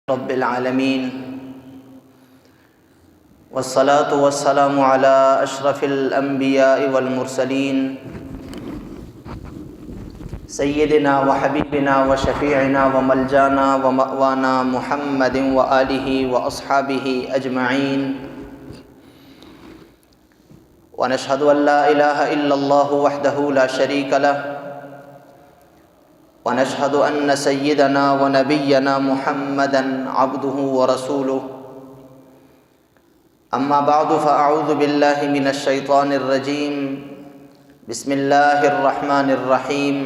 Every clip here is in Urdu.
رب العالمين والصلاة والسلام على أشرف الأنبياء والمرسلين سيدنا وحبيبنا وشفيعنا وملجانا ومأوانا محمد وآله وأصحابه أجمعين ونشهد أن لا إله إلا الله وحده لا شريك له ونشهد أن سيدنا ونبينا محمدًا عبده ورسوله أما بعد فأعوذ بالله من الشيطان الرجيم بسم الله الرحمن الرحيم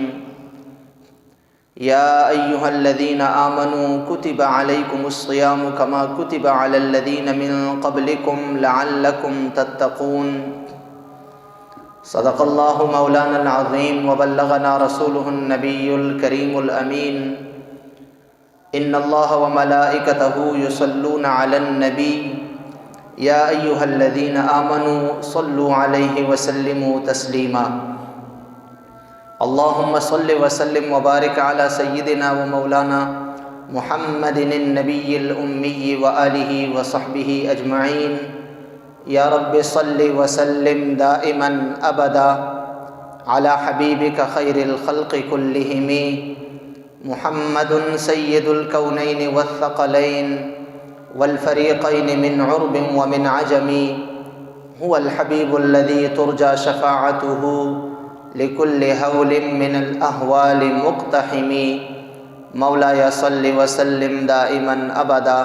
يا أيها الذين آمنوا كتب عليكم الصيام كما كتب على الذين من قبلكم لعلكم تتقون صدق الله مولانا العظيم وبلغنا رسوله النبي الكريم الأمين إن الله وملائكته يصلون على النبي يا أيها الذين آمنوا صلوا عليه وسلموا تسليما اللهم صل وسلم وبارك على سيدنا ومولانا محمد النبي الأمي وآله وصحبه أجمعين یا رب صل وسلم دائما ابدا على حبیبک خیر الخلق کلہم محمد سید الکونین والثقلین والفریقین من عرب ومن عجم هو الحبیب الذی ترجى شفاعته لكل هول من الاہوال مقتحم مولاي صل وسلم دائما ابدا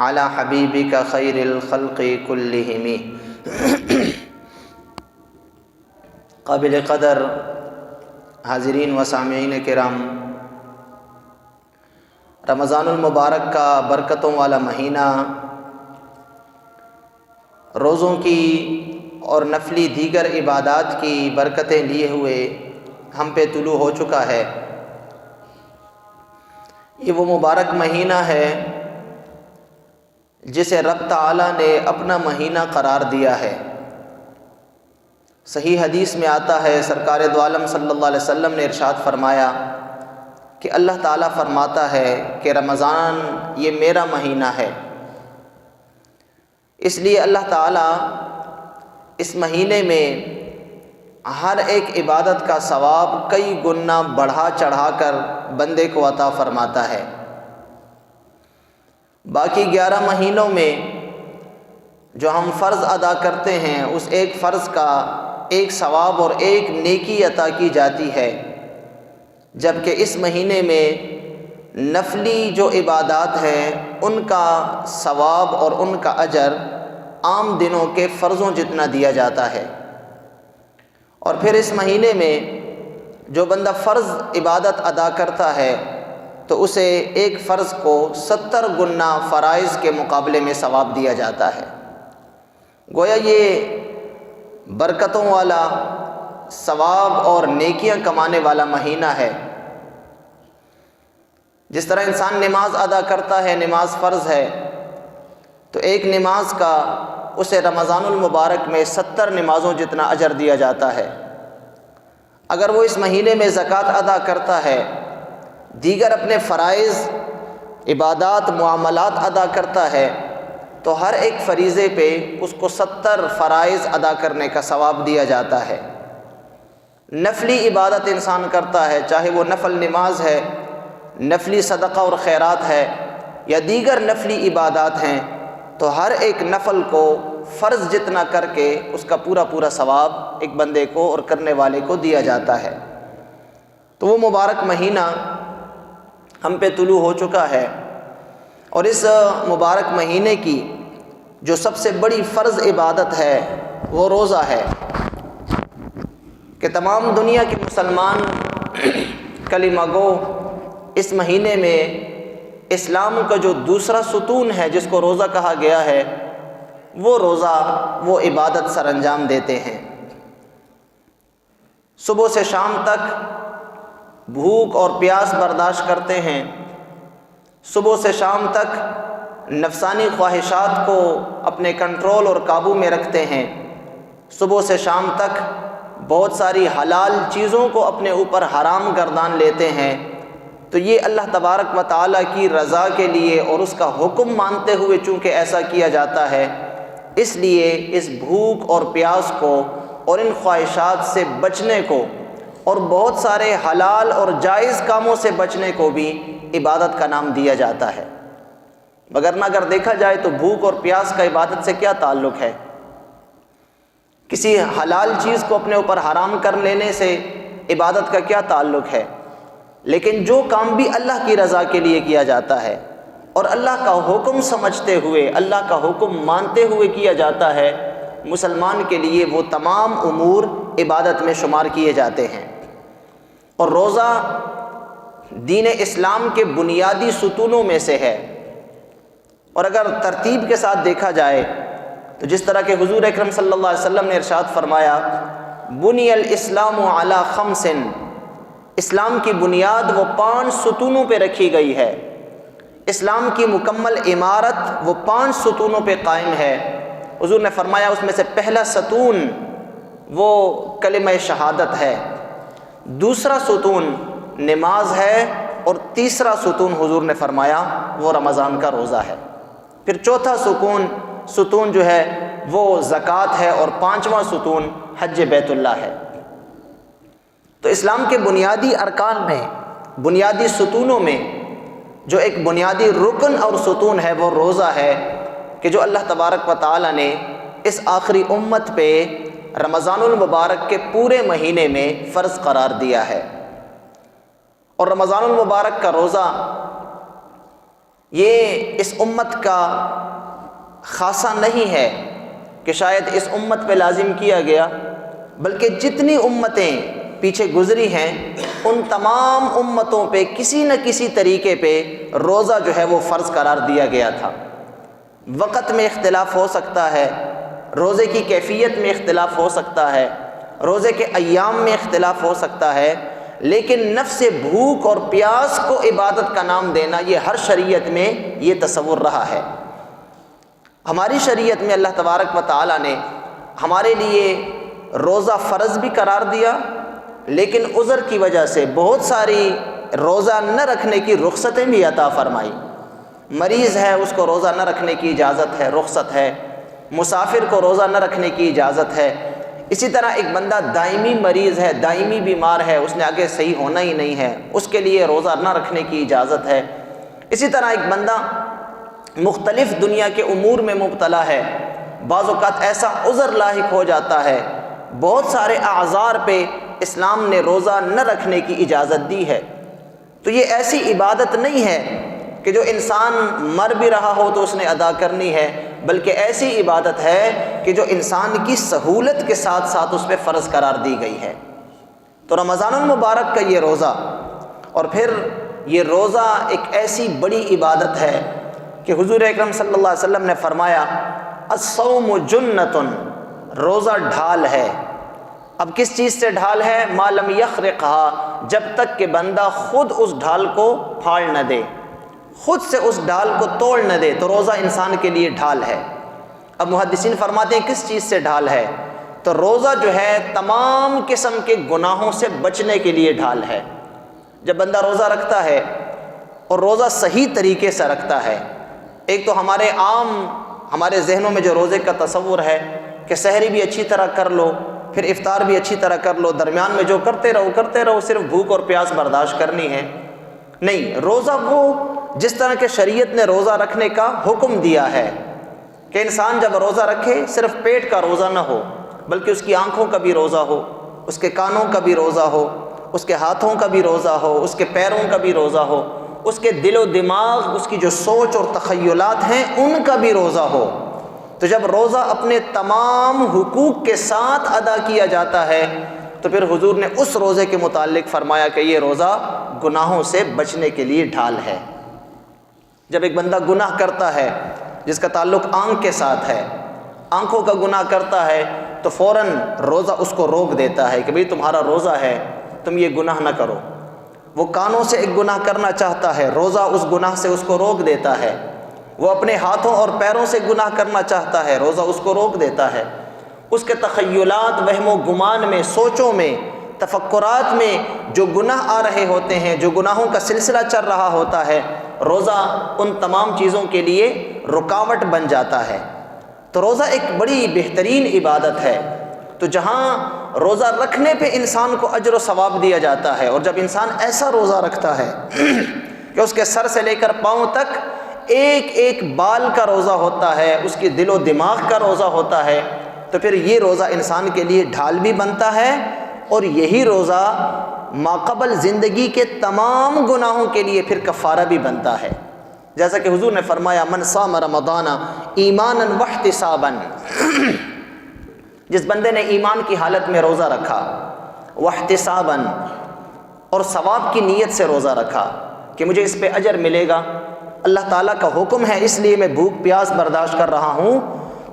علی حبیبک خیر الخلق کلہم۔ قابل قدر حاضرین و سامعین کرام، رمضان المبارک کا برکتوں والا مہینہ روزوں کی اور نفلی دیگر عبادات کی برکتیں لیے ہوئے ہم پہ طلوع ہو چکا ہے۔ یہ وہ مبارک مہینہ ہے جسے رب تعالیٰ نے اپنا مہینہ قرار دیا ہے۔ صحیح حدیث میں آتا ہے، سرکار دو عالم صلی اللہ علیہ وسلم نے ارشاد فرمایا کہ اللہ تعالیٰ فرماتا ہے کہ رمضان یہ میرا مہینہ ہے، اس لیے اللہ تعالیٰ اس مہینے میں ہر ایک عبادت کا ثواب کئی گنا بڑھا چڑھا کر بندے کو عطا فرماتا ہے۔ باقی 11 مہینوں میں جو ہم فرض ادا کرتے ہیں اس ایک فرض کا ایک ثواب اور ایک نیکی عطا کی جاتی ہے، جبکہ اس مہینے میں نفلی جو عبادات ہیں ان کا ثواب اور ان کا اجر عام دنوں کے فرضوں جتنا دیا جاتا ہے۔ اور پھر اس مہینے میں جو بندہ فرض عبادت ادا کرتا ہے تو اسے ایک فرض کو 70 گنا فرائض کے مقابلے میں ثواب دیا جاتا ہے۔ گویا یہ برکتوں والا، ثواب اور نیکیاں کمانے والا مہینہ ہے۔ جس طرح انسان نماز ادا کرتا ہے، نماز فرض ہے، تو ایک نماز کا اسے رمضان المبارک میں 70 نمازوں جتنا اجر دیا جاتا ہے۔ اگر وہ اس مہینے میں زکوٰۃ ادا کرتا ہے، دیگر اپنے فرائض، عبادات، معاملات ادا کرتا ہے، تو ہر ایک فریضے پہ اس کو 70 فرائض ادا کرنے کا ثواب دیا جاتا ہے۔ نفلی عبادت انسان کرتا ہے، چاہے وہ نفل نماز ہے، نفلی صدقہ اور خیرات ہے، یا دیگر نفلی عبادات ہیں، تو ہر ایک نفل کو فرض جتنا کر کے اس کا پورا ثواب ایک بندے کو اور کرنے والے کو دیا جاتا ہے۔ تو وہ مبارک مہینہ ہم پہ طلوع ہو چکا ہے، اور اس مبارک مہینے کی جو سب سے بڑی فرض عبادت ہے وہ روزہ ہے کہ تمام دنیا کے مسلمان کلمہ گو اس مہینے میں اسلام کا جو دوسرا ستون ہے جس کو روزہ کہا گیا ہے، وہ روزہ، وہ عبادت سر انجام دیتے ہیں۔ صبح سے شام تک بھوک اور پیاس برداشت کرتے ہیں، صبح سے شام تک نفسانی خواہشات کو اپنے کنٹرول اور قابو میں رکھتے ہیں، صبح سے شام تک بہت ساری حلال چیزوں کو اپنے اوپر حرام گردان لیتے ہیں، تو یہ اللہ تبارک و تعالیٰ کی رضا کے لیے اور اس کا حکم مانتے ہوئے چونکہ ایسا کیا جاتا ہے، اس لیے اس بھوک اور پیاس کو اور ان خواہشات سے بچنے کو اور بہت سارے حلال اور جائز کاموں سے بچنے کو بھی عبادت کا نام دیا جاتا ہے۔ وگرنہ اگر دیکھا جائے تو بھوک اور پیاس کا عبادت سے کیا تعلق ہے؟ کسی حلال چیز کو اپنے اوپر حرام کر لینے سے عبادت کا کیا تعلق ہے؟ لیکن جو کام بھی اللہ کی رضا کے لیے کیا جاتا ہے اور اللہ کا حکم سمجھتے ہوئے، اللہ کا حکم مانتے ہوئے کیا جاتا ہے، مسلمان کے لیے وہ تمام امور عبادت میں شمار کیے جاتے ہیں۔ اور روزہ دین اسلام کے بنیادی ستونوں میں سے ہے، اور اگر ترتیب کے ساتھ دیکھا جائے تو جس طرح کہ حضور اکرم صلی اللہ علیہ وسلم نے ارشاد فرمایا، بنی الاسلام علی خمس، اسلام کی بنیاد وہ 5 ستونوں پہ رکھی گئی ہے، اسلام کی مکمل عمارت وہ 5 ستونوں پہ قائم ہے۔ حضور نے فرمایا اس میں سے پہلا ستون وہ کلمہ شہادت ہے، دوسرا ستون نماز ہے، اور تیسرا ستون حضور نے فرمایا وہ رمضان کا روزہ ہے۔ پھر چوتھا ستون جو ہے وہ زکوٰۃ ہے، اور 5واں ستون حج بیت اللہ ہے۔ تو اسلام کے بنیادی ارکان میں، بنیادی ستونوں میں جو ایک بنیادی رکن اور ستون ہے وہ روزہ ہے، کہ جو اللہ تبارک و تعالیٰ نے اس آخری امت پہ رمضان المبارک کے پورے مہینے میں فرض قرار دیا ہے۔ اور رمضان المبارک کا روزہ یہ اس امت کا خاصہ نہیں ہے کہ شاید اس امت پہ لازم کیا گیا، بلکہ جتنی امتیں پیچھے گزری ہیں ان تمام امتوں پہ کسی نہ کسی طریقے پہ روزہ جو ہے وہ فرض قرار دیا گیا تھا۔ وقت میں اختلاف ہو سکتا ہے، روزے کی کیفیت میں اختلاف ہو سکتا ہے، روزے کے ایام میں اختلاف ہو سکتا ہے، لیکن نفس بھوک اور پیاس کو عبادت کا نام دینا یہ ہر شریعت میں یہ تصور رہا ہے۔ ہماری شریعت میں اللہ تبارک و تعالیٰ نے ہمارے لیے روزہ فرض بھی قرار دیا، لیکن عذر کی وجہ سے بہت ساری روزہ نہ رکھنے کی رخصتیں بھی عطا فرمائی۔ مریض ہے اس کو روزہ نہ رکھنے کی اجازت ہے، رخصت ہے، مسافر کو روزہ نہ رکھنے کی اجازت ہے۔ اسی طرح ایک بندہ دائمی مریض ہے، دائمی بیمار ہے، اس نے آگے صحیح ہونا ہی نہیں ہے، اس کے لیے روزہ نہ رکھنے کی اجازت ہے۔ اسی طرح ایک بندہ مختلف دنیا کے امور میں مبتلا ہے، بعض اوقات ایسا عذر لاحق ہو جاتا ہے، بہت سارے اعذار پہ اسلام نے روزہ نہ رکھنے کی اجازت دی ہے۔ تو یہ ایسی عبادت نہیں ہے کہ جو انسان مر بھی رہا ہو تو اس نے ادا کرنی ہے، بلکہ ایسی عبادت ہے کہ جو انسان کی سہولت کے ساتھ ساتھ اس پہ فرض قرار دی گئی ہے۔ تو رمضان المبارک کا یہ روزہ، اور پھر یہ روزہ ایک ایسی بڑی عبادت ہے کہ حضور اکرم صلی اللہ علیہ وسلم نے فرمایا الصوم جنۃ، روزہ ڈھال ہے۔ اب کس چیز سے ڈھال ہے؟ ما لم یخرقھا، جب تک کہ بندہ خود اس ڈھال کو پھاڑ نہ دے، خود سے اس ڈھال کو توڑ نہ دے، تو روزہ انسان کے لیے ڈھال ہے۔ اب محدثین فرماتے ہیں کس چیز سے ڈھال ہے؟ تو روزہ جو ہے تمام قسم کے گناہوں سے بچنے کے لیے ڈھال ہے۔ جب بندہ روزہ رکھتا ہے اور روزہ صحیح طریقے سے رکھتا ہے، ایک تو ہمارے ذہنوں میں جو روزے کا تصور ہے کہ سحری بھی اچھی طرح کر لو، پھر افطار بھی اچھی طرح کر لو، درمیان میں جو کرتے رہو، صرف بھوک اور پیاس برداشت کرنی ہے۔ نہیں، روزہ وہ جس طرح کہ شریعت نے روزہ رکھنے کا حکم دیا ہے کہ انسان جب روزہ رکھے صرف پیٹ کا روزہ نہ ہو، بلکہ اس کی آنکھوں کا بھی روزہ ہو، اس کے کانوں کا بھی روزہ ہو، اس کے ہاتھوں کا بھی روزہ ہو، اس کے پیروں کا بھی روزہ ہو، اس کے دل و دماغ، اس کی جو سوچ اور تخیلات ہیں ان کا بھی روزہ ہو۔ تو جب روزہ اپنے تمام حقوق کے ساتھ ادا کیا جاتا ہے تو پھر حضور نے اس روزے کے متعلق فرمایا کہ یہ روزہ گناہوں سے بچنے کے لیے ڈھال ہے۔ جب ایک بندہ گناہ کرتا ہے جس کا تعلق آنکھ کے ساتھ ہے، آنکھوں کا گناہ کرتا ہے، تو فوراً روزہ اس کو روک دیتا ہے کہ بھئی تمہارا روزہ ہے، تم یہ گناہ نہ کرو۔ وہ کانوں سے ایک گناہ کرنا چاہتا ہے، روزہ اس گناہ سے اس کو روک دیتا ہے۔ وہ اپنے ہاتھوں اور پیروں سے گناہ کرنا چاہتا ہے، روزہ اس کو روک دیتا ہے۔ اس کے تخیلات، وہم و گمان میں، سوچوں میں تفکرات میں جو گناہ آ رہے ہوتے ہیں، جو گناہوں کا سلسلہ چل رہا ہوتا ہے، روزہ ان تمام چیزوں کے لیے رکاوٹ بن جاتا ہے۔ تو روزہ ایک بڑی بہترین عبادت ہے۔ تو جہاں روزہ رکھنے پہ انسان کو اجر و ثواب دیا جاتا ہے، اور جب انسان ایسا روزہ رکھتا ہے کہ اس کے سر سے لے کر پاؤں تک ایک ایک بال کا روزہ ہوتا ہے، اس کے دل و دماغ کا روزہ ہوتا ہے، تو پھر یہ روزہ انسان کے لیے ڈھال بھی بنتا ہے، اور یہی روزہ ماقبل زندگی کے تمام گناہوں کے لیے پھر کفارہ بھی بنتا ہے۔ جیسا کہ حضور نے فرمایا من صام رمضان ایمانا واحتسابا، جس بندے نے ایمان کی حالت میں روزہ رکھا، واحتسابا، اور ثواب کی نیت سے روزہ رکھا کہ مجھے اس پہ اجر ملے گا، اللہ تعالیٰ کا حکم ہے اس لیے میں بھوک پیاس برداشت کر رہا ہوں۔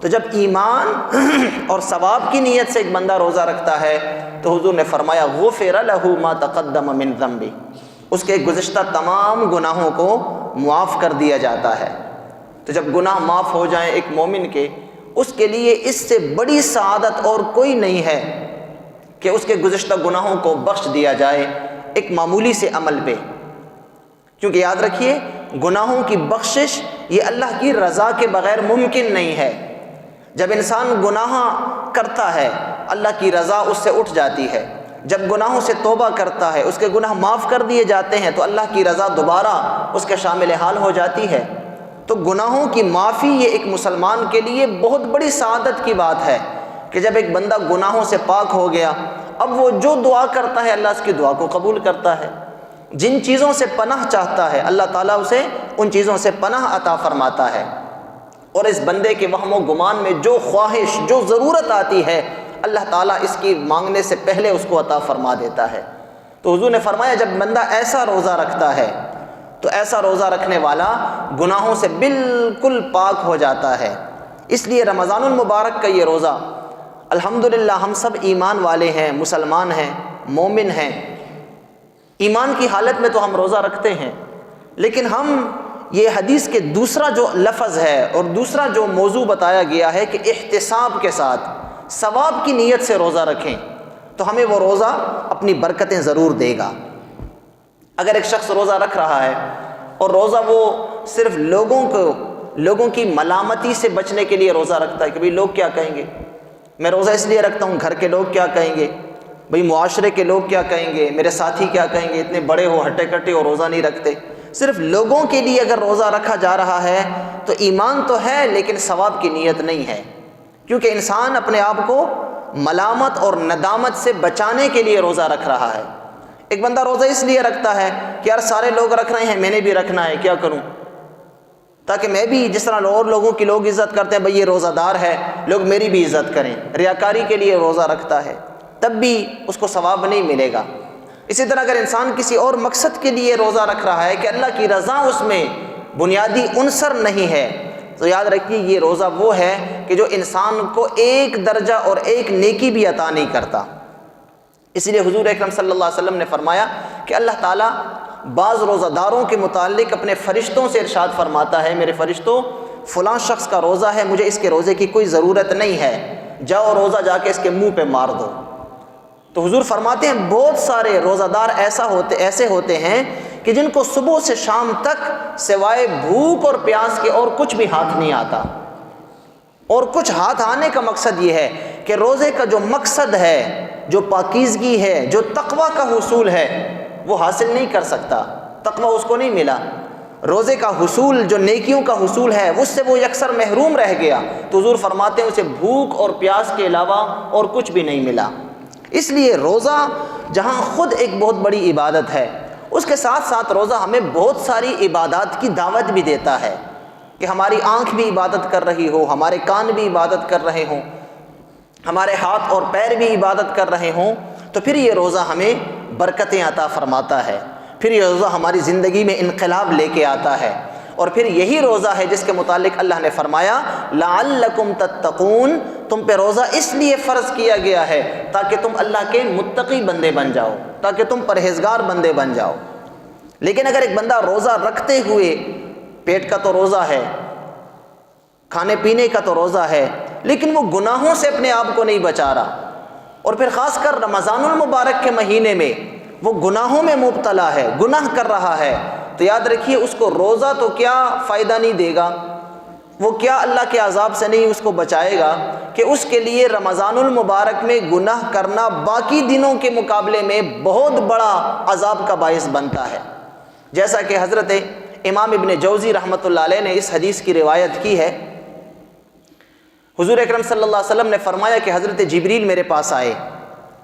تو جب ایمان اور ثواب کی نیت سے ایک بندہ روزہ رکھتا ہے تو حضور نے فرمایا غفر لہ ما تقدم من ذنبہ، اس کے گزشتہ تمام گناہوں کو معاف کر دیا جاتا ہے۔ تو جب گناہ معاف ہو جائیں ایک مومن کے، اس کے لیے اس سے بڑی سعادت اور کوئی نہیں ہے کہ اس کے گزشتہ گناہوں کو بخش دیا جائے ایک معمولی سے عمل پہ۔ کیونکہ یاد رکھیے گناہوں کی بخشش یہ اللہ کی رضا کے بغیر ممکن نہیں ہے۔ جب انسان گناہ کرتا ہے اللہ کی رضا اس سے اٹھ جاتی ہے، جب گناہوں سے توبہ کرتا ہے اس کے گناہ معاف کر دیے جاتے ہیں تو اللہ کی رضا دوبارہ اس کے شامل حال ہو جاتی ہے۔ تو گناہوں کی معافی یہ ایک مسلمان کے لیے بہت بڑی سعادت کی بات ہے کہ جب ایک بندہ گناہوں سے پاک ہو گیا، اب وہ جو دعا کرتا ہے اللہ اس کی دعا کو قبول کرتا ہے، جن چیزوں سے پناہ چاہتا ہے اللہ تعالیٰ اسے ان چیزوں سے پناہ عطا فرماتا ہے، اور اس بندے کے وہم و گمان میں جو خواہش جو ضرورت آتی ہے اللہ تعالیٰ اس کی مانگنے سے پہلے اس کو عطا فرما دیتا ہے۔ تو حضور نے فرمایا جب بندہ ایسا روزہ رکھتا ہے تو ایسا روزہ رکھنے والا گناہوں سے بالکل پاک ہو جاتا ہے۔ اس لیے رمضان المبارک کا یہ روزہ الحمدللہ ہم سب ایمان والے ہیں، مسلمان ہیں، مومن ہیں، ایمان کی حالت میں تو ہم روزہ رکھتے ہیں، لیکن ہم یہ حدیث کے دوسرا جو لفظ ہے اور دوسرا جو موضوع بتایا گیا ہے کہ احتساب کے ساتھ ثواب کی نیت سے روزہ رکھیں تو ہمیں وہ روزہ اپنی برکتیں ضرور دے گا۔ اگر ایک شخص روزہ رکھ رہا ہے اور روزہ وہ صرف لوگوں کی ملامتی سے بچنے کے لیے روزہ رکھتا ہے کہ بھئی لوگ کیا کہیں گے، میں روزہ اس لیے رکھتا ہوں گھر کے لوگ کیا کہیں گے، بھئی معاشرے کے لوگ کیا کہیں گے، میرے ساتھی کیا کہیں گے، اتنے بڑے ہو ہٹے کٹے اور روزہ نہیں رکھتے، صرف لوگوں کے لیے اگر روزہ رکھا جا رہا ہے تو ایمان تو ہے لیکن ثواب کی نیت نہیں ہے، کیونکہ انسان اپنے آپ کو ملامت اور ندامت سے بچانے کے لیے روزہ رکھ رہا ہے۔ ایک بندہ روزہ اس لیے رکھتا ہے کہ یار سارے لوگ رکھ رہے ہیں میں نے بھی رکھنا ہے، کیا کروں تاکہ میں بھی جس طرح اور لوگوں کی لوگ عزت کرتے ہیں بھئی یہ روزہ دار ہے لوگ میری بھی عزت کریں، ریاکاری کے لیے روزہ رکھتا ہے تب بھی اس کو ثواب نہیں ملے گا۔ اسی طرح اگر انسان کسی اور مقصد کے لیے روزہ رکھ رہا ہے کہ اللہ کی رضا اس میں بنیادی عنصر نہیں ہے تو یاد رکھیے یہ روزہ وہ ہے کہ جو انسان کو ایک درجہ اور ایک نیکی بھی عطا نہیں کرتا۔ اس لیے حضور اکرم صلی اللہ علیہ وسلم نے فرمایا کہ اللہ تعالیٰ بعض روزہ داروں کے متعلق اپنے فرشتوں سے ارشاد فرماتا ہے میرے فرشتوں فلاں شخص کا روزہ ہے مجھے اس کے روزے کی کوئی ضرورت نہیں ہے، جاؤ روزہ جا کے اس کے منہ پہ مار دو۔ تو حضور فرماتے ہیں بہت سارے روزہ دار ایسے ہوتے ہیں کہ جن کو صبح سے شام تک سوائے بھوک اور پیاس کے اور کچھ بھی ہاتھ نہیں آتا، اور کچھ ہاتھ آنے کا مقصد یہ ہے کہ روزے کا جو مقصد ہے، جو پاکیزگی ہے، جو تقوی کا حصول ہے وہ حاصل نہیں کر سکتا، تقوی اس کو نہیں ملا، روزے کا حصول جو نیکیوں کا حصول ہے اس سے وہ یکسر محروم رہ گیا۔ تو حضور فرماتے ہیں اسے بھوک اور پیاس کے علاوہ اور کچھ بھی نہیں ملا۔ اس لیے روزہ جہاں خود ایک بہت بڑی عبادت ہے اس کے ساتھ ساتھ روزہ ہمیں بہت ساری عبادات کی دعوت بھی دیتا ہے کہ ہماری آنکھ بھی عبادت کر رہی ہو، ہمارے کان بھی عبادت کر رہے ہوں، ہمارے ہاتھ اور پیر بھی عبادت کر رہے ہوں، تو پھر یہ روزہ ہمیں برکتیں عطا فرماتا ہے، پھر یہ روزہ ہماری زندگی میں انقلاب لے کے آتا ہے، اور پھر یہی روزہ ہے جس کے متعلق اللہ نے فرمایا لعلکم تتقون، تم پہ روزہ اس لیے فرض کیا گیا ہے تاکہ تم اللہ کے متقی بندے بن جاؤ، تاکہ تم پرہیزگار بندے بن جاؤ۔ لیکن اگر ایک بندہ روزہ رکھتے ہوئے پیٹ کا تو روزہ ہے، کھانے پینے کا تو روزہ ہے، لیکن وہ گناہوں سے اپنے آپ کو نہیں بچا رہا، اور پھر خاص کر رمضان المبارک کے مہینے میں وہ گناہوں میں مبتلا ہے، گناہ کر رہا ہے، تو یاد رکھیے اس کو روزہ تو کیا فائدہ نہیں دے گا، وہ کیا اللہ کے عذاب سے نہیں اس کو بچائے گا، کہ اس کے لیے رمضان المبارک میں گناہ کرنا باقی دنوں کے مقابلے میں بہت بڑا عذاب کا باعث بنتا ہے۔ جیسا کہ حضرت امام ابن جوزی رحمۃ اللہ علیہ نے اس حدیث کی روایت کی ہے، حضور اکرم صلی اللہ علیہ وسلم نے فرمایا کہ حضرت جبریل میرے پاس آئے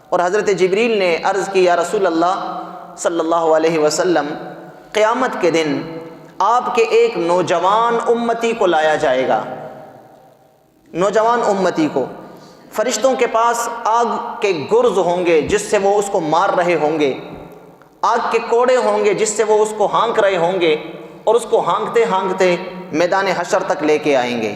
اور حضرت جبریل نے عرض کی، یا رسول اللہ صلی اللہ علیہ وسلم، قیامت کے دن آپ کے ایک نوجوان امتی کو لایا جائے گا، نوجوان امتی کو، فرشتوں کے پاس آگ کے گرز ہوں گے جس سے وہ اس کو مار رہے ہوں گے، آگ کے کوڑے ہوں گے جس سے وہ اس کو ہانک رہے ہوں گے، اور اس کو ہانکتے ہانکتے میدان حشر تک لے کے آئیں گے۔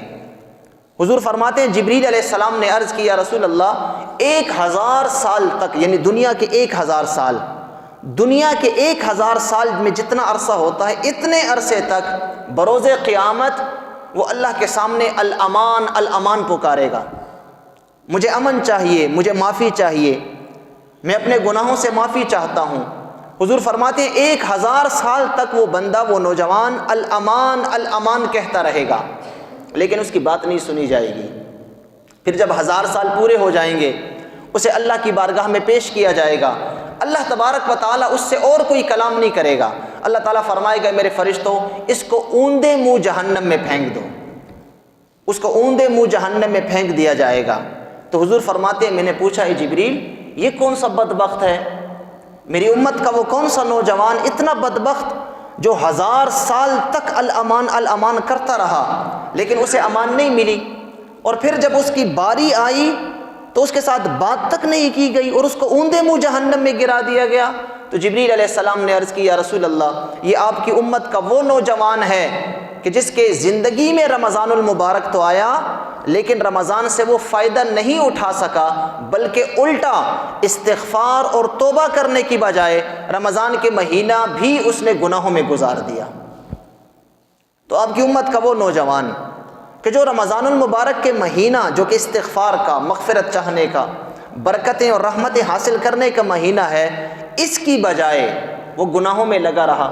حضور فرماتے ہیں جبریل علیہ السلام نے عرض کی، یا رسول اللہ 1000 سال تک، یعنی دنیا کے 1000 سال، دنیا کے 1000 سال میں جتنا عرصہ ہوتا ہے اتنے عرصے تک بروز قیامت وہ اللہ کے سامنے الامان الامان پکارے گا، مجھے امن چاہیے، مجھے معافی چاہیے، میں اپنے گناہوں سے معافی چاہتا ہوں۔ حضور فرماتے ہیں 1000 سال تک وہ بندہ، وہ نوجوان الامان الامان کہتا رہے گا، لیکن اس کی بات نہیں سنی جائے گی۔ پھر جب 1000 سال پورے ہو جائیں گے اسے اللہ کی بارگاہ میں پیش کیا جائے گا، اللہ تبارک و تعالیٰ اس سے اور کوئی کلام نہیں کرے گا، اللہ تعالیٰ فرمائے گا میرے فرشتوں اس کو اوندے منہ جہنم میں پھینک دو، اس کو اوندے منہ جہنم میں پھینک دیا جائے گا۔ تو حضور فرماتے ہیں میں نے پوچھا اے جبریل یہ کون سا بدبخت ہے، میری امت کا وہ کون سا نوجوان اتنا بدبخت جو 1000 سال تک الامان الامان کرتا رہا لیکن اسے امان نہیں ملی، اور پھر جب اس کی باری آئی تو اس کے ساتھ بات تک نہیں کی گئی اور اس کو اوندے منہ جہنم میں گرا دیا گیا۔ تو جبریل علیہ السلام نے عرض کی، یا رسول اللہ یہ آپ کی امت کا وہ نوجوان ہے کہ جس کے زندگی میں رمضان المبارک تو آیا لیکن رمضان سے وہ فائدہ نہیں اٹھا سکا، بلکہ الٹا استغفار اور توبہ کرنے کی بجائے رمضان کے مہینہ بھی اس نے گناہوں میں گزار دیا۔ تو آپ کی امت کا وہ نوجوان کہ جو رمضان المبارک کے مہینہ جو کہ استغفار کا، مغفرت چاہنے کا، برکتیں اور رحمتیں حاصل کرنے کا مہینہ ہے، اس کی بجائے وہ گناہوں میں لگا رہا،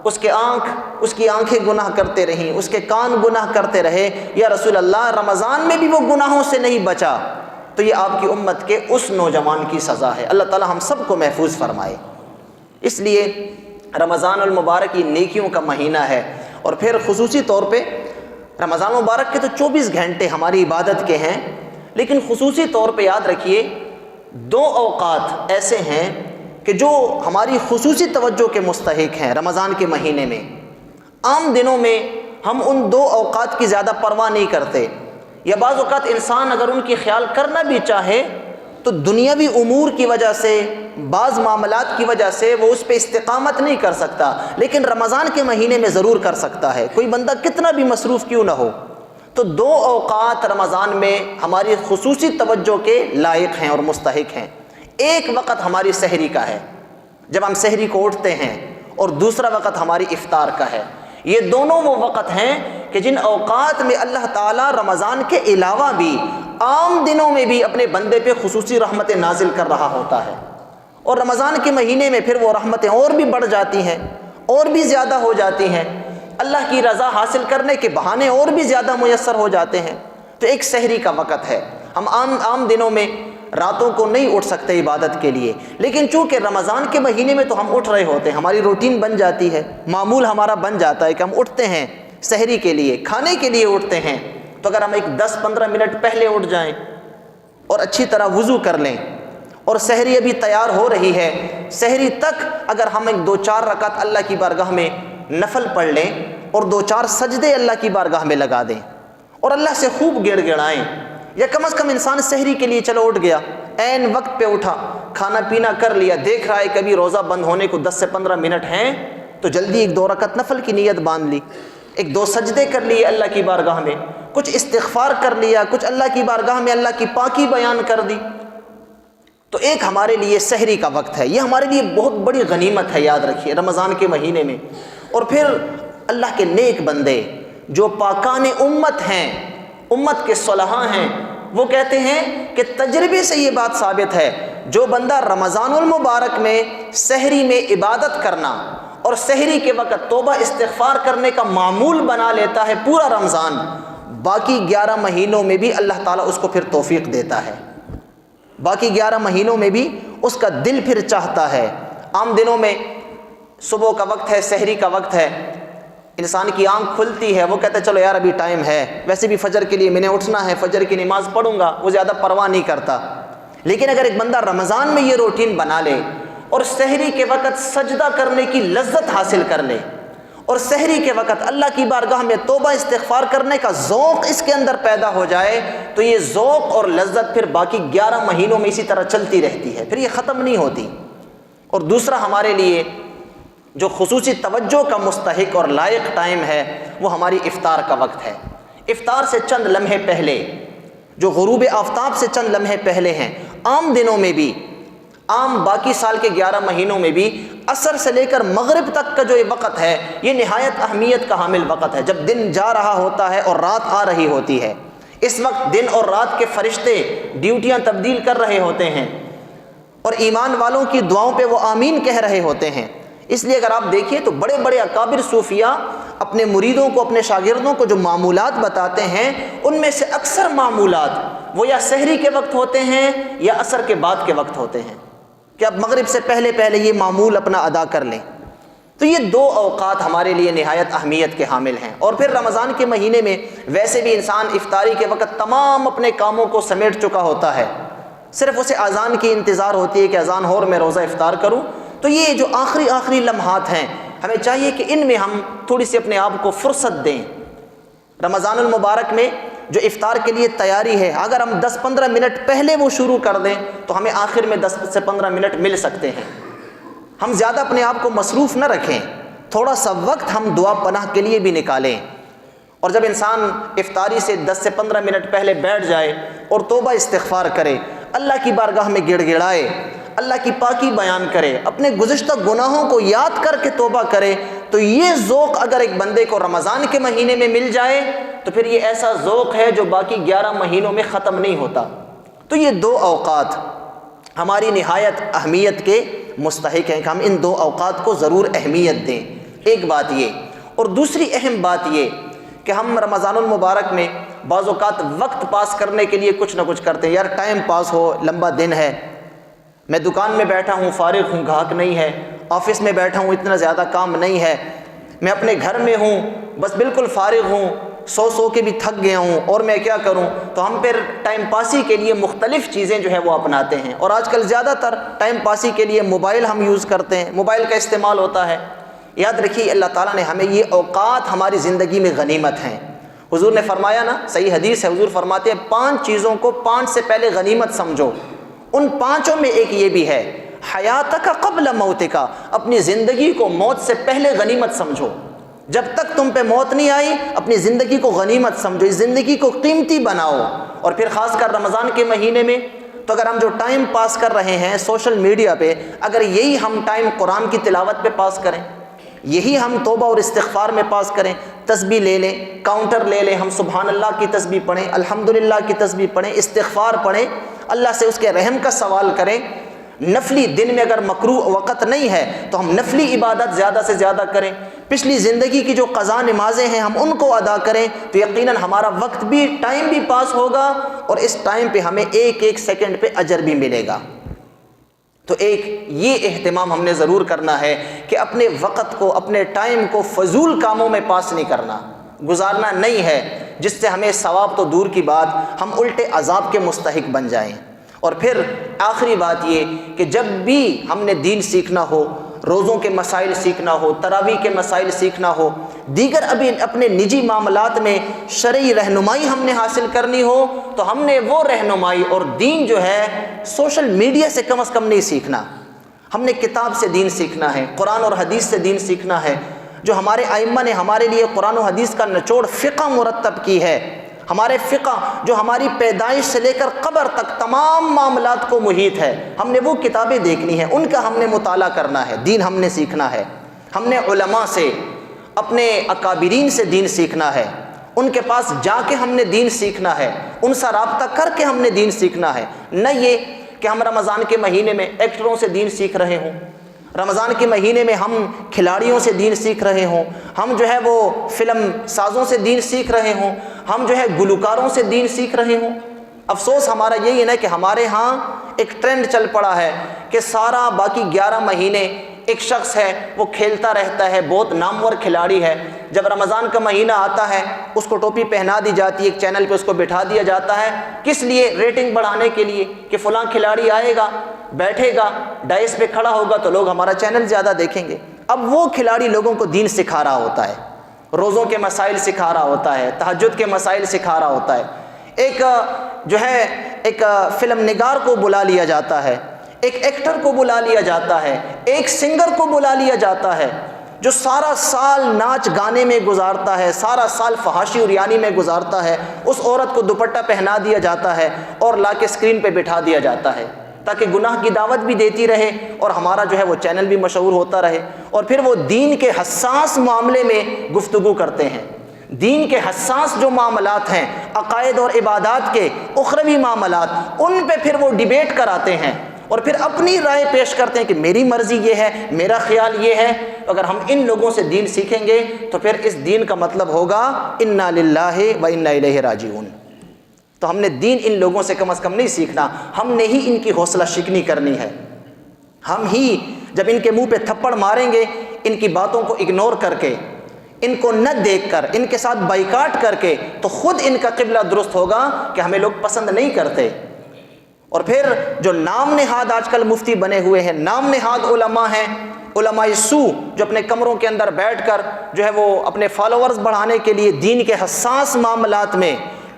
اس کی آنکھیں گناہ کرتے رہیں، اس کے کان گناہ کرتے رہے، یا رسول اللہ رمضان میں بھی وہ گناہوں سے نہیں بچا، تو یہ آپ کی امت کے اس نوجوان کی سزا ہے۔ اللہ تعالی ہم سب کو محفوظ فرمائے۔ اس لیے رمضان المبارک یہ نیکیوں کا مہینہ ہے، اور پھر خصوصی طور پہ رمضان مبارک کے تو 24 گھنٹے ہماری عبادت کے ہیں، لیکن خصوصی طور پہ یاد رکھیے 2 اوقات ایسے ہیں کہ جو ہماری خصوصی توجہ کے مستحق ہیں رمضان کے مہینے میں۔ عام دنوں میں ہم ان 2 اوقات کی زیادہ پرواہ نہیں کرتے، یا بعض اوقات انسان اگر ان کی خیال کرنا بھی چاہے تو دنیاوی امور کی وجہ سے، بعض معاملات کی وجہ سے وہ اس پہ استقامت نہیں کر سکتا، لیکن رمضان کے مہینے میں ضرور کر سکتا ہے، کوئی بندہ کتنا بھی مصروف کیوں نہ ہو۔ تو 2 اوقات رمضان میں ہماری خصوصی توجہ کے لائق ہیں اور مستحق ہیں۔ ایک وقت ہماری سحری کا ہے جب ہم سحری کو اٹھتے ہیں، اور دوسرا وقت ہماری افطار کا ہے۔ یہ دونوں وہ وقت ہیں کہ جن اوقات میں اللہ تعالیٰ رمضان کے علاوہ بھی عام دنوں میں بھی اپنے بندے پہ خصوصی رحمتیں نازل کر رہا ہوتا ہے، اور رمضان کے مہینے میں پھر وہ رحمتیں اور بھی بڑھ جاتی ہیں، اور بھی زیادہ ہو جاتی ہیں، اللہ کی رضا حاصل کرنے کے بہانے اور بھی زیادہ میسر ہو جاتے ہیں۔ تو ایک سحری کا وقت ہے، ہم عام دنوں میں راتوں کو نہیں اٹھ سکتے عبادت کے لیے، لیکن چونکہ رمضان کے مہینے میں تو ہم اٹھ رہے ہوتے ہیں، ہماری روٹین بن جاتی ہے، معمول ہمارا بن جاتا ہے کہ ہم اٹھتے ہیں سحری کے لیے، کھانے کے لیے اٹھتے ہیں۔ تو اگر ہم ایک 10-15 منٹ پہلے اٹھ جائیں اور اچھی طرح وضو کر لیں، اور سحری ابھی تیار ہو رہی ہے، سحری تک اگر ہم ایک 2-4 رکعت اللہ کی بارگاہ میں نفل پڑھ لیں اور 2-4 سجدے اللہ کی بارگاہ میں لگا دیں اور اللہ سے خوب گڑ گڑائیں، یا کم از کم انسان سحری کے لیے چلو اٹھ گیا، عین وقت پہ اٹھا، کھانا پینا کر لیا، دیکھ رہا ہے کبھی روزہ بند ہونے کو 10 سے 15 منٹ ہیں، تو جلدی 1-2 رکعت نفل کی نیت باندھ لی، 1-2 سجدے کر لیے اللہ کی بارگاہ میں، کچھ استغفار کر لیا، کچھ اللہ کی بارگاہ میں اللہ کی پاکی بیان کر دی، تو ایک ہمارے لیے سحری کا وقت ہے۔ یہ ہمارے لیے بہت بڑی غنیمت ہے، یاد رکھیے رمضان کے مہینے میں۔ اور پھر اللہ کے نیک بندے جو پاکان امت ہیں، امت کے صلحاء ہیں، وہ کہتے ہیں کہ تجربے سے یہ بات ثابت ہے، جو بندہ رمضان المبارک میں سحری میں عبادت کرنا اور سحری کے وقت توبہ استغفار کرنے کا معمول بنا لیتا ہے پورا رمضان، باقی 11 مہینوں میں بھی اللہ تعالیٰ اس کو پھر توفیق دیتا ہے، باقی 11 مہینوں میں بھی اس کا دل پھر چاہتا ہے۔ عام دنوں میں صبح کا وقت ہے، سحری کا وقت ہے، انسان کی آنکھ کھلتی ہے، وہ کہتا ہے چلو یار ابھی ٹائم ہے، ویسے بھی فجر کے لیے میں نے اٹھنا ہے، فجر کی نماز پڑھوں گا، وہ زیادہ پرواہ نہیں کرتا۔ لیکن اگر ایک بندہ رمضان میں یہ روٹین بنا لے اور سحری کے وقت سجدہ کرنے کی لذت حاصل کر لے اور سحری کے وقت اللہ کی بارگاہ میں توبہ استغفار کرنے کا ذوق اس کے اندر پیدا ہو جائے، تو یہ ذوق اور لذت پھر باقی 11 مہینوں میں اسی طرح چلتی رہتی ہے، پھر یہ ختم نہیں ہوتی۔ اور دوسرا ہمارے لیے جو خصوصی توجہ کا مستحق اور لائق ٹائم ہے وہ ہماری افطار کا وقت ہے۔ افطار سے چند لمحے پہلے، جو غروب آفتاب سے چند لمحے پہلے ہیں، عام دنوں میں بھی، عام باقی سال کے 11 مہینوں میں بھی عصر سے لے کر مغرب تک کا جو یہ وقت ہے، یہ نہایت اہمیت کا حامل وقت ہے، جب دن جا رہا ہوتا ہے اور رات آ رہی ہوتی ہے۔ اس وقت دن اور رات کے فرشتے ڈیوٹیاں تبدیل کر رہے ہوتے ہیں اور ایمان والوں کی دعاؤں پہ وہ آمین کہہ رہے ہوتے ہیں۔ اس لیے اگر آپ دیکھیں تو بڑے بڑے اکابر صوفیاء اپنے مریدوں کو، اپنے شاگردوں کو جو معمولات بتاتے ہیں، ان میں سے اکثر معمولات وہ یا سحری کے وقت ہوتے ہیں یا عصر کے بعد کے وقت ہوتے ہیں، کہ اب مغرب سے پہلے پہلے یہ معمول اپنا ادا کر لیں۔ تو یہ 2 اوقات ہمارے لیے نہایت اہمیت کے حامل ہیں۔ اور پھر رمضان کے مہینے میں ویسے بھی انسان افطاری کے وقت تمام اپنے کاموں کو سمیٹ چکا ہوتا ہے، صرف اسے اذان کی انتظار ہوتی ہے کہ اذان ہو اور میں روزہ افطار کروں۔ تو یہ جو آخری لمحات ہیں، ہمیں چاہیے کہ ان میں ہم تھوڑی سی اپنے آپ کو فرصت دیں۔ رمضان المبارک میں جو افطار کے لیے تیاری ہے، اگر ہم 10-15 منٹ پہلے وہ شروع کر دیں تو ہمیں آخر میں 10 سے 15 منٹ مل سکتے ہیں۔ ہم زیادہ اپنے آپ کو مصروف نہ رکھیں، تھوڑا سا وقت ہم دعا پناہ کے لیے بھی نکالیں، اور جب انسان افطاری سے 10 سے 15 منٹ پہلے بیٹھ جائے اور توبہ استغفار کرے، اللہ کی بارگاہ میں گڑ گڑائے، اللہ کی پاکی بیان کرے، اپنے گزشتہ گناہوں کو یاد کر کے توبہ کرے، تو یہ ذوق اگر ایک بندے کو رمضان کے مہینے میں مل جائے تو پھر یہ ایسا ذوق ہے جو باقی 11 مہینوں میں ختم نہیں ہوتا۔ تو یہ 2 اوقات ہماری نہایت اہمیت کے مستحق ہیں کہ ہم ان 2 اوقات کو ضرور اہمیت دیں۔ ایک بات یہ، اور دوسری اہم بات یہ کہ ہم رمضان المبارک میں بعض اوقات وقت پاس کرنے کے لیے کچھ نہ کچھ کرتے ہیں، یار ٹائم پاس ہو، لمبا دن ہے، میں دکان میں بیٹھا ہوں، فارغ ہوں، گاہک نہیں ہے، آفس میں بیٹھا ہوں، اتنا زیادہ کام نہیں ہے، میں اپنے گھر میں ہوں، بس بالکل فارغ ہوں، سو کے بھی تھک گیا ہوں، اور میں کیا کروں؟ تو ہم پھر ٹائم پاسی کے لیے مختلف چیزیں جو ہے وہ اپناتے ہیں، اور آج کل زیادہ تر ٹائم پاسی کے لیے موبائل ہم یوز کرتے ہیں، موبائل کا استعمال ہوتا ہے۔ یاد رکھیے اللہ تعالیٰ نے ہمیں یہ اوقات ہماری زندگی میں غنیمت ہیں۔ حضور نے فرمایا نا، صحیح حدیث ہے، حضور فرماتے ہیں 5 چیزوں کو 5 سے پہلے غنیمت سمجھو۔ ان 5 میں ایک یہ بھی ہے، حیاتک قبل موتک، اپنی زندگی کو موت سے پہلے غنیمت سمجھو۔ جب تک تم پہ موت نہیں آئی اپنی زندگی کو غنیمت سمجھو، اس زندگی کو قیمتی بناؤ۔ اور پھر خاص کر رمضان کے مہینے میں تو اگر ہم جو ٹائم پاس کر رہے ہیں سوشل میڈیا پہ، اگر یہی ہم ٹائم قرآن کی تلاوت پہ پاس کریں، یہی ہم توبہ اور استغفار میں پاس کریں، تسبیح لے لیں، کاؤنٹر لے لیں، ہم سبحان اللہ کی تسبیح پڑھیں، الحمدللہ کی تسبیح پڑھیں، استغفار پڑھیں، اللہ سے اس کے رحم کا سوال کریں۔ نفلی دن میں اگر مکروہ وقت نہیں ہے تو ہم نفلی عبادت زیادہ سے زیادہ کریں، پچھلی زندگی کی جو قضا نمازیں ہیں ہم ان کو ادا کریں، تو یقیناً ہمارا وقت بھی، ٹائم بھی پاس ہوگا، اور اس ٹائم پہ ہمیں ایک ایک سیکنڈ پہ اجر بھی ملے گا۔ تو ایک یہ اہتمام ہم نے ضرور کرنا ہے کہ اپنے وقت کو، اپنے ٹائم کو فضول کاموں میں پاس نہیں کرنا، گزارنا نہیں ہے، جس سے ہمیں ثواب تو دور کی بات ہم الٹے عذاب کے مستحق بن جائیں۔ اور پھر آخری بات یہ کہ جب بھی ہم نے دین سیکھنا ہو، روزوں کے مسائل سیکھنا ہو، تراویح کے مسائل سیکھنا ہو، دیگر ابھی اپنے نجی معاملات میں شرعی رہنمائی ہم نے حاصل کرنی ہو، تو ہم نے وہ رہنمائی اور دین جو ہے سوشل میڈیا سے کم از کم نہیں سیکھنا، ہم نے کتاب سے دین سیکھنا ہے، قرآن اور حدیث سے دین سیکھنا ہے۔ جو ہمارے ائمہ نے ہمارے لیے قرآن و حدیث کا نچوڑ فقہ مرتب کی ہے، ہمارے فقہ جو ہماری پیدائش سے لے کر قبر تک تمام معاملات کو محیط ہے، ہم نے وہ کتابیں دیکھنی ہیں، ان کا ہم نے مطالعہ کرنا ہے، دین ہم نے سیکھنا ہے، ہم نے علماء سے، اپنے اکابرین سے دین سیکھنا ہے، ان کے پاس جا کے ہم نے دین سیکھنا ہے، ان سے رابطہ کر کے ہم نے دین سیکھنا ہے، نہ یہ کہ ہم رمضان کے مہینے میں ایکٹروں سے دین سیکھ رہے ہوں، رمضان کے مہینے میں ہم کھلاڑیوں سے دین سیکھ رہے ہوں، ہم جو ہے وہ فلم سازوں سے دین سیکھ رہے ہوں، ہم جو ہے گلوکاروں سے دین سیکھ رہے ہوں۔ افسوس ہمارا یہی ہے نا کہ ہمارے ہاں ایک ٹرینڈ چل پڑا ہے کہ سارا باقی 11 مہینے ایک شخص ہے وہ کھیلتا رہتا ہے، بہت نامور کھلاڑی ہے، جب رمضان کا مہینہ آتا ہے اس کو ٹوپی پہنا دی جاتی ہے، ایک چینل پہ اس کو بٹھا دیا جاتا ہے، کس لیے؟ ریٹنگ بڑھانے کے لیے کہ فلاں کھلاڑی آئے گا، بیٹھے گا، ڈائس پہ کھڑا ہوگا تو لوگ ہمارا چینل زیادہ دیکھیں گے۔ اب وہ کھلاڑی لوگوں کو دین سکھا رہا ہوتا ہے، روزوں کے مسائل سکھا رہا ہوتا ہے، تہجد کے مسائل سکھا رہا ہوتا ہے۔ ایک فلم نگار کو بلا لیا جاتا ہے، ایک ایکٹر کو بلا لیا جاتا ہے، ایک سنگر کو بلا لیا جاتا ہے جو سارا سال ناچ گانے میں گزارتا ہے، سارا سال فحاشی اور یانی میں گزارتا ہے، اس عورت کو دوپٹہ پہنا دیا جاتا ہے اور لا کے اسکرین پہ بٹھا دیا جاتا ہے تاکہ گناہ کی دعوت بھی دیتی رہے اور ہمارا جو ہے وہ چینل بھی مشہور ہوتا رہے۔ اور پھر وہ دین کے حساس معاملے میں گفتگو کرتے ہیں، دین کے حساس جو معاملات ہیں، عقائد اور عبادات کے اخروی معاملات، ان پہ پھر وہ ڈیبیٹ کراتے ہیں اور پھر اپنی رائے پیش کرتے ہیں کہ میری مرضی یہ ہے، میرا خیال یہ ہے۔ اگر ہم ان لوگوں سے دین سیکھیں گے تو پھر اس دین کا مطلب ہوگا انا للہ و انا الیہ راجعون۔ تو ہم نے دین ان لوگوں سے کم از کم نہیں سیکھنا، ہم نے ہی ان کی حوصلہ شکنی کرنی ہے۔ ہم ہی جب ان کے منہ پہ تھپڑ ماریں گے، ان کی باتوں کو اگنور کر کے، ان کو نہ دیکھ کر، ان کے ساتھ بائیکاٹ کر کے، تو خود ان کا قبلہ درست ہوگا کہ ہمیں لوگ پسند نہیں کرتے۔ اور پھر جو نام نہاد آج کل مفتی بنے ہوئے ہیں، نام نہاد علماء ہیں، علماء سو، جو اپنے کمروں کے اندر بیٹھ کر جو ہے وہ اپنے فالوورز بڑھانے کے لیے دین کے حساس معاملات میں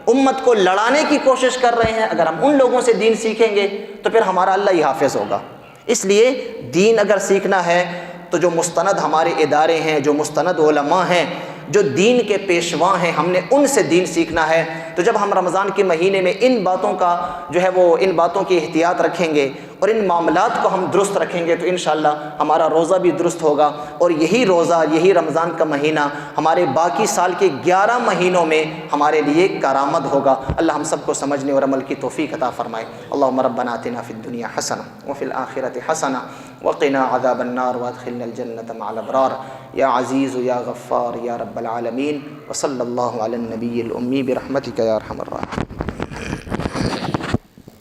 امت کو لڑانے کی کوشش کر رہے ہیں، اگر ہم ان لوگوں سے دین سیکھیں گے تو پھر ہمارا اللہ ہی حافظ ہوگا۔ اس لیے دین اگر سیکھنا ہے تو جو مستند ہمارے ادارے ہیں، جو مستند علماء ہیں، جو دین کے پیشوا ہیں، ہم نے ان سے دین سیکھنا ہے۔ تو جب ہم رمضان کے مہینے میں ان باتوں کا جو ہے وہ ان باتوں کی احتیاط رکھیں گے اور ان معاملات کو ہم درست رکھیں گے تو انشاءاللہ ہمارا روزہ بھی درست ہوگا، اور یہی روزہ، یہی رمضان کا مہینہ ہمارے باقی سال کے 11 مہینوں میں ہمارے لیے کارآمد ہوگا۔ اللہ ہم سب کو سمجھنے اور عمل کی توفیق عطا فرمائے۔ اللہم ربنا آتنا فی الدنیا حسنہ وفی الآخرۃ حسنہ وقنا عذاب النار وادخلنا الجنۃ مع الابرار یا عزیز یا غفار یا رب العالمین، وصلی اللہ علی النبی الامی برحمتک یا ارحم الراحمین۔